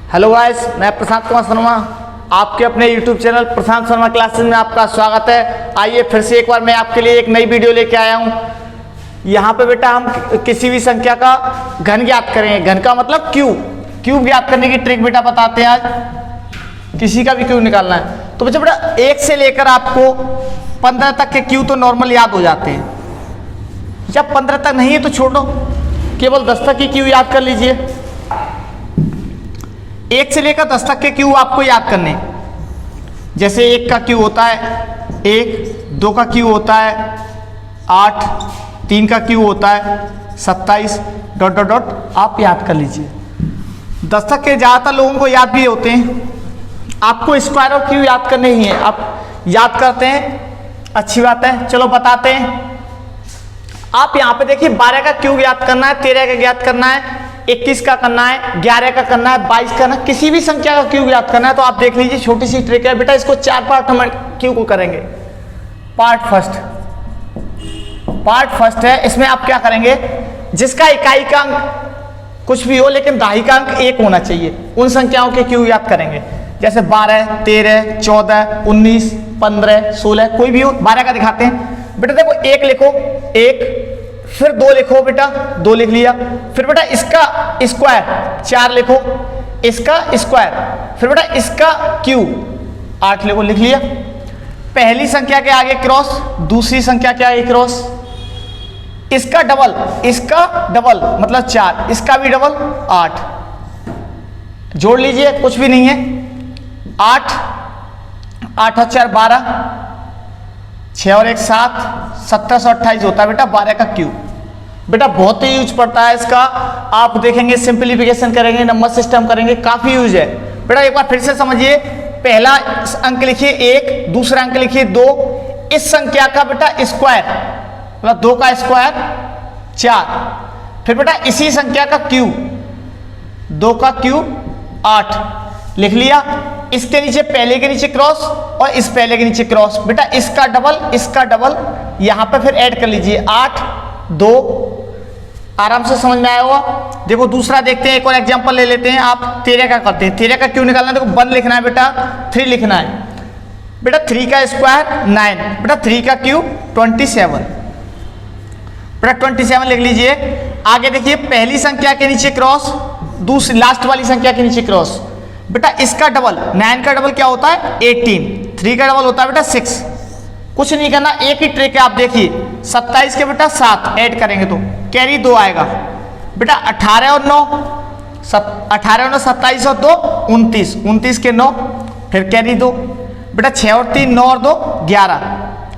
Hello guys, मैं प्रशांत कुमार शर्मा आपके अपने YouTube चैनल प्रशांत शर्मा क्लासेस में आपका स्वागत है। आइए फिर से एक बार मैं आपके लिए एक नई वीडियो लेके आया हूँ। यहाँ पे बेटा हम किसी भी संख्या का घन ज्ञात करेंगे। घन का मतलब क्यूब ज्ञात करने की ट्रिक बेटा बताते हैं आज। किसी का भी क्यूब निकालना है तो बेटा 1 से लेकर आपको 15 तक के क्यूब तो नॉर्मल याद हो जाते हैं। जब 15 तक नहीं है तो छोड़ो, केवल 10 तक की क्यूब याद कर लीजिए। 1 से लेकर 10 तक के क्यूब आपको याद करने, जैसे 1 का क्यूब होता है 1, 2 का क्यूब होता है 8, 3 का क्यूब होता है 27 ... आप याद कर लीजिए। 10 तक के ज़्यादातर लोगों को याद भी होते हैं। आपको स्क्वायर ऑफ क्यूब याद करने ही है। आप याद करते हैं, अच्छी बात है। चलो बताते हैं। आप यहाँ पे देखिए 12 का क्यूब याद करना है, 13 का याद करना है, 21 का करना है, 11 का करना है, 22 का करना है, किसी भी संख्या का क्यूब याद करना है तो आप देख लीजिए, छोटी सी ट्रिक है बेटा। इसको 4 पार्ट में क्यूब को करेंगे। पार्ट फर्स्ट है, इसमें आप क्या करेंगे, जिसका इकाई का अंक कुछ भी हो लेकिन दहाई का अंक 1 होना चाहिए, उन संख्याओं के क्यूब याद करेंगे। जैसे 12, 13, 14, 19, 15, 16, कोई भी हो। 12 का दिखाते हैं बेटा। देखो 1 लिखो, 1, फिर 2 लिखो बेटा, 2 लिख लिया। फिर बेटा इसका स्क्वायर 4 लिखो, इसका स्क्वायर, फिर बेटा इसका क्यूब 8 लिखो, लिख लिया। पहली संख्या के आगे क्रॉस, दूसरी संख्या के आगे क्रॉस, इसका डबल मतलब 4, इसका भी डबल 8, जोड़ लीजिए, कुछ भी नहीं है। 8 और 4 12, 6 और 1 7, 1728 होता है बेटा 12 का क्यूब। बेटा बहुत ही यूज पड़ता है इसका। आप देखेंगे सिंप्लीफिकेशन करेंगे, नंबर सिस्टम करेंगे, काफी यूज है बेटा। एक बार फिर से समझिए। पहला अंक लिखिए 1, दूसरा अंक लिखिए 2, इस संख्या का बेटा स्क्वायर मतलब 2 का स्क्वायर 4, फिर बेटा इसी संख्या का क्यूब 2 का क्यूब 8, लिख लिया। इसके नीचे पहले के नीचे क्रॉस और इस पहले के नीचे क्रॉस, बेटा इसका डबल यहां पे फिर ऐड कर लीजिए 8, 2। आराम से समझ में आया होगा। देखो दूसरा देखते हैं, एक और एग्जांपल ले लेते हैं। आप 13 का करते हैं। 13 का क्यों निकालना है, देखो 1 लिखना है बेटा, 3 लिखना है बेटा। 3 का स्क्वायर 9, बेटा 3 का क्यूब 27, बेटा 27 लिख लीजिए। आगे देखिए पहली संख्या के नीचे क्रॉस, दूसरी लास्ट वाली संख्या के नीचे क्रॉस, बेटा इसका डबल 9 का डबल क्या होता है 18, 3 का डबल होता है बेटा 6। कुछ नहीं करना, एक ही ट्रिक है। आप देखिए 27 के बेटा 7 ऐड करेंगे तो कैरी 2 आएगा बेटा। 18 और 9 27 और 2 29, 29 के 9 फिर कैरी 2 बेटा। 6 और 3 9 और 2 11,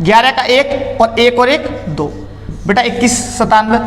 11 का 1 और 1 और 1 2 बेटा 21 97।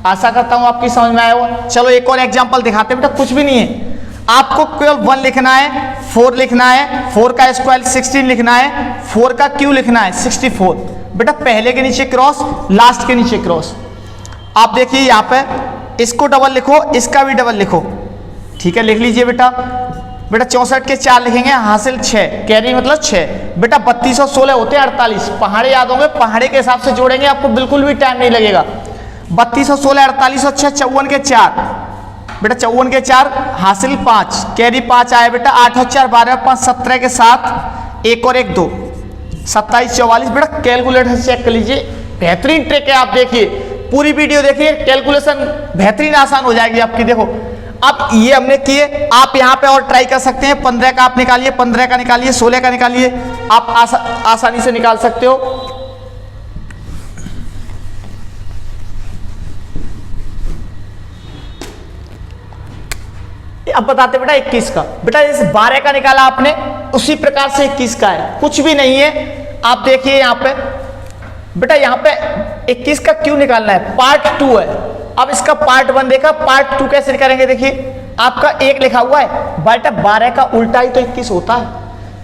आशा करता हूं आपकी समझ में आया होगा। चलो एक और एग्जांपल दिखाते हैं बेटा। कुछ भी नहीं है, आपको केवल 1 लिखना है, 4 लिखना है, 4 का स्क्वायर 16 लिखना है, 4 का क्यू लिखना है 64, बेटा पहले के नीचे क्रॉस, लास्ट के नीचे क्रॉस। आप देखिए यहाँ पे इसको डबल लिखो, इसका भी डबल लिखो, ठीक है, लिख लीजिए बेटा। बेटा 64 के 4 लिखेंगे, हासिल 6, कैरी मतलब 6, बेटा 32 और 16 होते हैं 48। पहाड़े याद होंगे, पहाड़े के हिसाब से जोड़ेंगे, आपको बिल्कुल भी टाइम नहीं लगेगा। 32 और 16 48 और 6 54 के 4, बेटा 54 के 4 हासिल 5, कैरी 5 आया बेटा। 8 और 4 12, 5 17 के 7, 1 और 1 2, 27 44। बेटा कैलकुलेटर से चेक कर लीजिए, बेहतरीन ट्रिक है। आप देखिए पूरी वीडियो देखिए, कैलकुलेशन बेहतरीन आसान हो जाएगी आपकी। देखो अब ये हमने किए, आप यहाँ पे और ट्राई कर सकते हैं। 15 का आप निकालिए, 15 का निकालिए, 16 का निकालिए, आप आसानी से निकाल सकते हो। अब बताते बेटा 21 का। बेटा जैसे 12 का निकाला आपने, उसी प्रकार से 21 का है, कुछ भी नहीं है। आप देखिए यहाँ पे बेटा, यहाँ पे 21 का क्यों निकालना है, पार्ट 2 है। अब इसका पार्ट 1 देखा, पार्ट 2 कैसे करेंगे। देखिए आपका 1 लिखा हुआ है, बेटा 12 का उल्टा ही तो 21 होता है,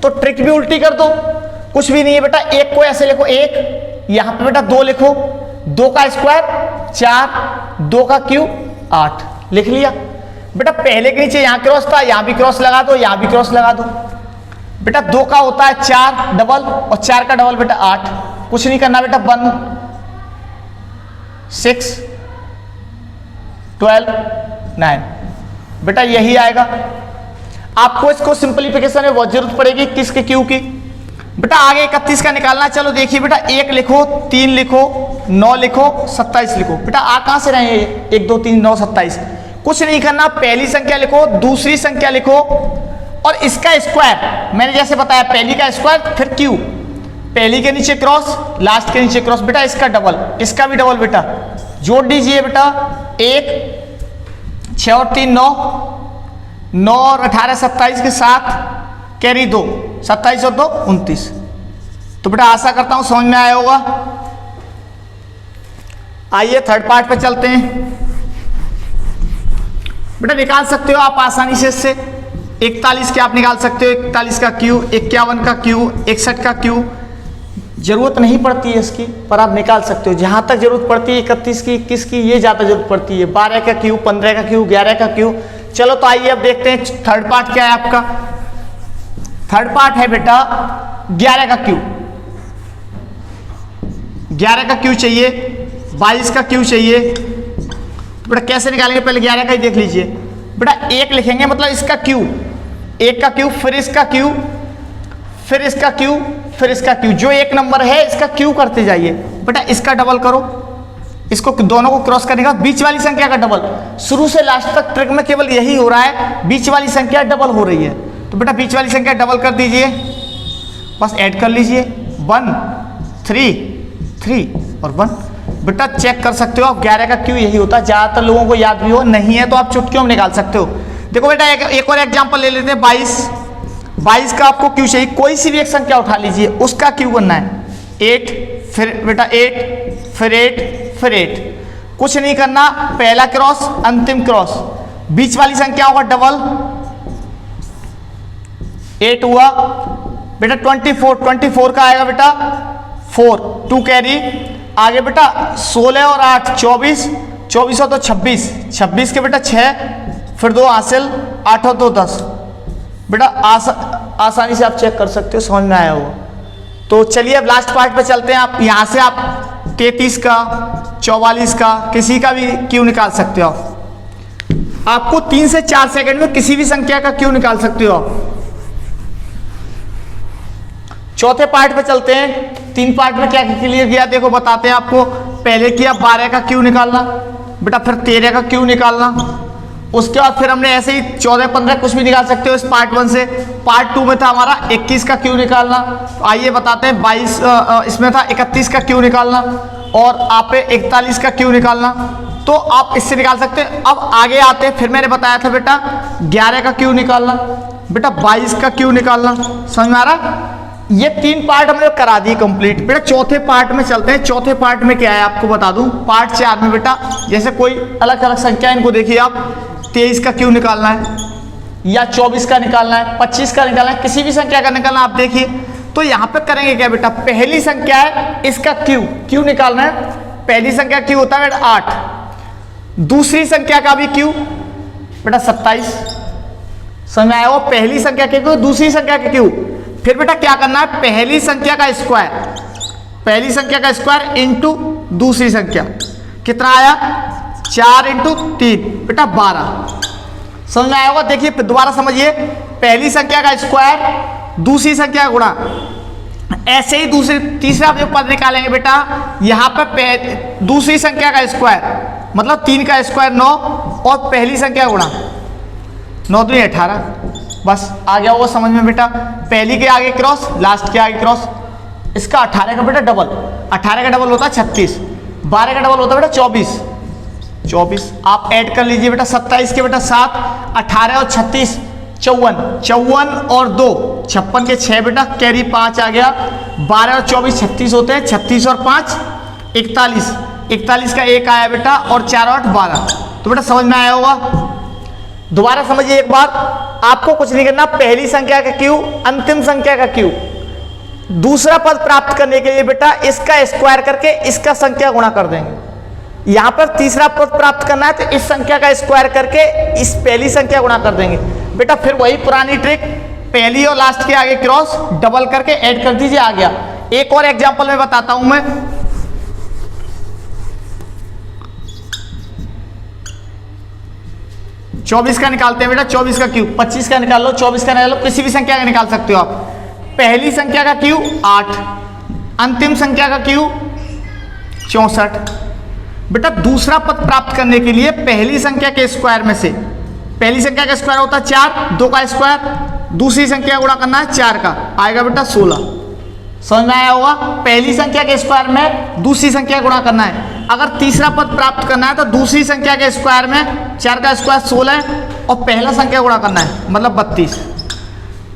तो ट्रिक भी उल्टी कर दो, कुछ भी नहीं है बेटा। 1 को ऐसे लिखो 1, यहाँ पे बेटा 2 लिखो, 2 का स्क्वायर 4, 2 का क्यूब 8, लिख लिया बेटा। पहले के नीचे यहाँ क्रॉस था, यहाँ भी क्रॉस लगा दो, यहाँ भी क्रॉस लगा दो बेटा। 2 का होता है 4 डबल और 4 का डबल बेटा 8, कुछ नहीं करना बेटा। 1 6 12 9, बेटा यही आएगा। आपको इसको सिंपलीफिकेशन में बहुत जरूरत पड़ेगी किसके क्यू की। बेटा आगे 31 का निकालना, चलो देखिए बेटा 1 लिखो, 3 लिखो, 9 लिखो, 27 लिखो। बेटा आ कहां से रहे हैं, 1 2 3 9 27। कुछ नहीं करना, पहली संख्या लिखो, दूसरी संख्या लिखो और इसका स्क्वायर, मैंने जैसे बताया पहली का स्क्वायर फिर क्यू, पहली के नीचे क्रॉस, लास्ट के नीचे क्रॉस। बेटा इसका डबल, इसका भी डबल। बेटा जोड़ दीजिए बेटा, 1 6 और 3 9, 9 और 18 27 के साथ कैरी 2, 27 और 2 29। तो बेटा आशा करता हूं समझ में आया होगा। आइए थर्ड पार्ट पे चलते हैं। बेटा निकाल सकते हो आप आसानी से इससे 41 के आप निकाल सकते हो, 41 का क्यू, 51 का क्यू, 61 का क्यू। जरूरत नहीं पड़ती है इसकी, पर आप निकाल सकते हो। जहां तक जरूरत पड़ती है 31 की, 21 की, ये ज्यादा जरूरत पड़ती है। 12 का क्यू, 15 का क्यू, 11 का क्यू। चलो तो आइए अब देखते हैं थर्ड पार्ट क्या है आपका। थर्ड पार्ट है बेटा 11 का क्यू। 11 का क्यू चाहिए, 22 का क्यू चाहिए। तो बेटा कैसे निकालेंगे, पहले 11 का ही देख लीजिए। बेटा 1 लिखेंगे, मतलब इसका क्यू, 1 का क्यू, फिर इसका क्यू, फिर इसका क्यू, फिर इसका क्यू। जो एक नंबर है इसका क्यू करते जाइए। बेटा इसका डबल करो, इसको दोनों को क्रॉस करने का बीच वाली संख्या का डबल। शुरू से लास्ट तक ट्रिक में केवल यही हो रहा है, बीच वाली संख्या डबल हो रही है। तो बेटा बीच वाली संख्या डबल कर दीजिए, बस ऐड कर लीजिए 1 3 3 और 1। बेटा चेक कर सकते हो आप, 11 का क्यू यही होता है। ज्यादातर लोगों को याद भी हो, नहीं है तो आप चुटकियों में निकाल सकते हो। देखो बेटा एक और एग्जांपल ले लेते हैं। 22 का आपको क्यू चाहिए, कोई सी भी एक संख्या उठा लीजिए, उसका क्यू बनना है। 8, फिर बेटा 8, फिर 8, फिर 8। कुछ नहीं करना, पहला क्रॉस, अंतिम क्रॉस, बीच वाली संख्याओं का डबल। 8 हुआ बेटा, 24 का आएगा बेटा 4, 2 कैरी। आगे बेटा 16 और 8 24, 24 और 2 26, 26 के बेटा 6, फिर 2 हासिल, 8 और 2 10। बेटा आसानी से आप चेक कर सकते हो, समझ में आया हो। तो चलिए अब लास्ट पार्ट पे चलते हैं। आप यहां से आप 33 का, 44 का, किसी का भी क्यू निकाल सकते हो। आपको 3 से 4 सेकंड में किसी भी संख्या का क्यू निकाल सकते हो। चौथे पार्ट पे चलते हैं। 3 पार्ट में क्या क्लियर किया देखो, बताते हैं आपको। पहले किया 12 का क्यू निकालना, बेटा फिर 13 का क्यू निकालना, उसके बाद फिर हमने ऐसे ही 14 15 कुछ भी निकाल सकते हो इस पार्ट 1 से। पार्ट 2 में था हमारा 21 का क्यू निकालना। आइए बताते हैं 22 इसमें था 31 का क्यू निकालना और आप 41 का क्यू निकालना। तो आप इससे निकाल सकते हैं। अब आगे आते हैं, फिर मैंने बताया था बेटा 11 का क्यू निकालना, बेटा 22 का क्यू निकालना। समझ में आ रहा? ये 3 पार्ट हमने करा दी कंप्लीट। बेटा चौथे पार्ट में चलते हैं। चौथे पार्ट में क्या है आपको बता दूं। पार्ट 4 में बेटा जैसे कोई अलग अलग संख्या, इनको देखिए आप, 23 का क्यू निकालना है या 24 का निकालना है, 25 का निकालना है, किसी भी संख्या का निकालना आप देखिए। तो यहाँ पे करेंगे क्या बेटा, पहली संख्या है इसका क्यू निकालना है। पहली संख्या क्यू होता है बेटा 8, दूसरी संख्या का भी क्यू बेटा 27। समझ में आया हो? पहली संख्या के क्यू, दूसरी संख्या के क्यू। फिर बेटा क्या करना है, पहली संख्या का स्क्वायर, पहली संख्या का स्क्वायर इंटू दूसरी संख्या। कितना आया, 4 इंटू 3 बेटा 12। समझ में आया होगा? देखिए दोबारा समझिए, पहली संख्या का स्क्वायर, दूसरी संख्या का गुणा। ऐसे ही दूसरी तीसरा जो पद निकालेंगे बेटा, यहाँ पर दूसरी संख्या का स्क्वायर मतलब 3 का स्क्वायर 9 और पहली संख्या गुणा 9 दूनी 18। बस आ गया वो समझ में बेटा। पहली के आगे क्रॉस, लास्ट के आगे क्रॉस। इसका 18 का बेटा डबल, 18 का डबल होता है 36, 12 का डबल होता है बेटा 24। आप ऐड कर लीजिए बेटा, 27 के बेटा 7, 18 और 36 54 और 2 56 के 6 बेटा, कैरी 5 आ गया। 12 और 24 36 होते हैं, 36 और 5 41 का 1 आया बेटा और 4 और 8 12। तो बेटा समझ में आया होगा। दोबारा समझिए एक बार, आपको कुछ नहीं करना, पहली संख्या का क्यू, अंतिम संख्या का क्यू। दूसरा पद प्राप्त करने के लिए बेटा इसका स्क्वायर करके इसका संख्या गुणा कर देंगे। यहां पर तीसरा पद प्राप्त करना है तो इस संख्या का स्क्वायर करके इस पहली संख्या गुणा कर देंगे बेटा। फिर वही पुरानी ट्रिक, पहली और लास्ट के आगे क्रॉस, डबल करके ऐड कर दीजिए, आ गया। एक और एग्जांपल में बताता हूं मैं। 24 का निकालते हैं बेटा, 24 का क्यूब, 25 का निकाल लो, 24 का निकाल लो, किसी भी संख्या का निकाल सकते हो आप। पहली संख्या का क्यूब 8, अंतिम संख्या का क्यूब 64। बेटा दूसरा पद प्राप्त करने के लिए पहली संख्या के स्क्वायर में से, पहली संख्या का स्क्वायर होता है 4, 2 का स्क्वायर, दूसरी संख्या गुणा करना है 4 का, आएगा बेटा 16। समझ में आया होगा? पहली संख्या के स्क्वायर में दूसरी संख्या गुणा करना है। अगर तीसरा पद प्राप्त करना है तो दूसरी संख्या के स्क्वायर में 4 का स्क्वायर 16 और पहला संख्या गुणा करना है, मतलब 32।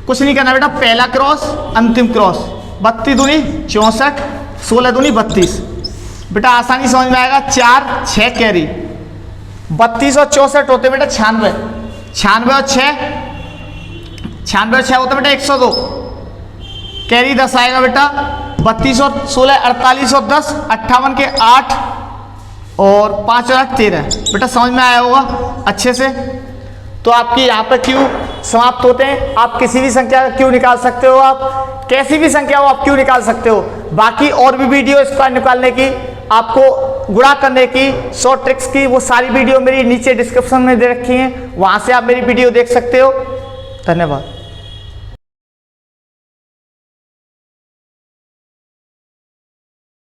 कुछ नहीं करना बेटा, पहला क्रॉस अंतिम क्रॉस, 32 दूनी 64, 16 दूनी 32। बेटा आसानी समझ में आएगा। 4 6 कैरी, 32 और 64 होते बेटा 96, 96 और 6, 96 और 6 होते बेटा 102, कैरी 10 आएगा बेटा। 32 और 16 48 और 10 58 के 8 और 5 और 8 13। बेटा समझ में आया होगा अच्छे से। तो आपकी यहाँ पर क्यू समाप्त होते हैं। आप किसी भी संख्या का क्यू निकाल सकते हो, आप कैसी भी संख्या हो आप क्यू निकाल सकते हो। बाकी और भी वीडियो स्क्वायर निकालने की, आपको गुणा करने की, शॉर्ट ट्रिक्स की, वो सारी वीडियो मेरी नीचे डिस्क्रिप्शन में दे रखी हैं, वहाँ से आप मेरी वीडियो देख सकते हो। धन्यवाद।